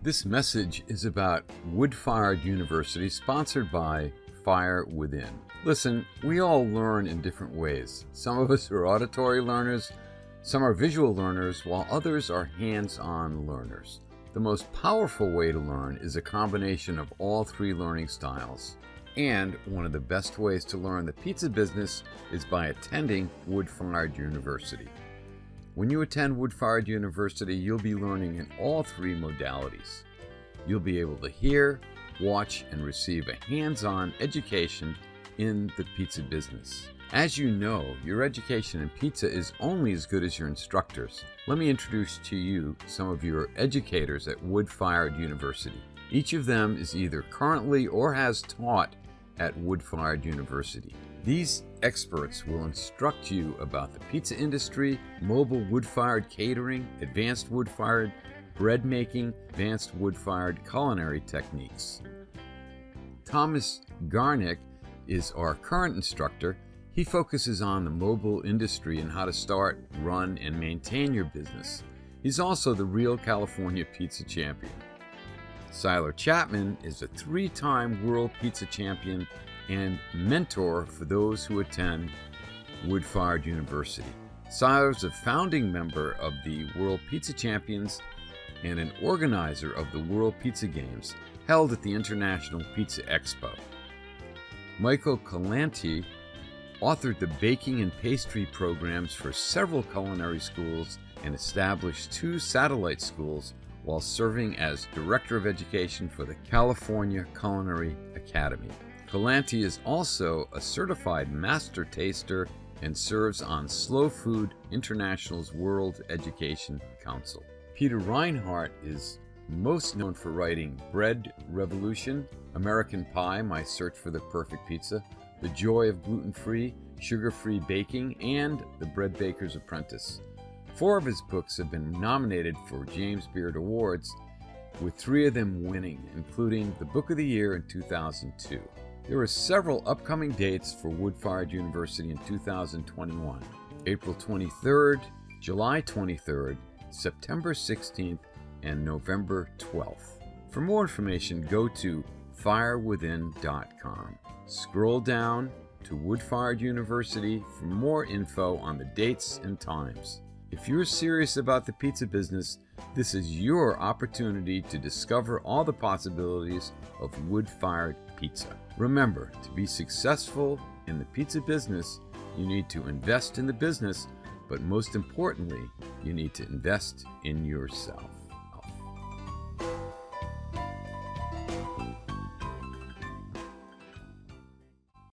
This message is about Wood-Fired University, sponsored by Fire Within. Listen, we all learn in different ways. Some of us are auditory learners, some are visual learners, while others are hands-on learners. The most powerful way to learn is a combination of all three learning styles. And one of the best ways to learn the pizza business is by attending Wood-Fired University. When you attend Wood-Fired University, you'll be learning in all three modalities. You'll be able to hear, watch, and receive a hands-on education in the pizza business. As you know, your education in pizza is only as good as your instructors. Let me introduce to you some of your educators at Wood-Fired University. Each of them is either currently or has taught at Wood-Fired University. These experts will instruct you about the pizza industry, mobile wood-fired catering, advanced wood-fired bread making, advanced wood-fired culinary techniques. Thomas Garnick is our current instructor. He focuses on the mobile industry and how to start, run, and maintain your business. He's also the real California pizza champion. Siler Chapman is a three-time world pizza champion and mentor for those who attend Wood-Fired University. Siler is a founding member of the World Pizza Champions and an organizer of the World Pizza Games held at the International Pizza Expo. Michael Calanti authored the baking and pastry programs for several culinary schools and established 2 satellite schools while serving as Director of Education for the California Culinary Academy. Calanti is also a certified master taster and serves on Slow Food International's World Education Council. Peter Reinhardt is most known for writing Bread Revolution, American Pie, My Search for the Perfect Pizza, The Joy of Gluten-Free, Sugar-Free Baking, and The Bread Baker's Apprentice. 4 of his books have been nominated for James Beard Awards, with 3 of them winning, including the Book of the Year in 2002. There are several upcoming dates for Wood-Fired University in 2021. April 23rd, July 23rd, September 16th, and November 12th. For more information, go to firewithin.com. Scroll down to Wood-Fired University for more info on the dates and times. If you're serious about the pizza business, this is your opportunity to discover all the possibilities of wood-fired pizza. Remember, to be successful in the pizza business, you need to invest in the business, but most importantly, you need to invest in yourself.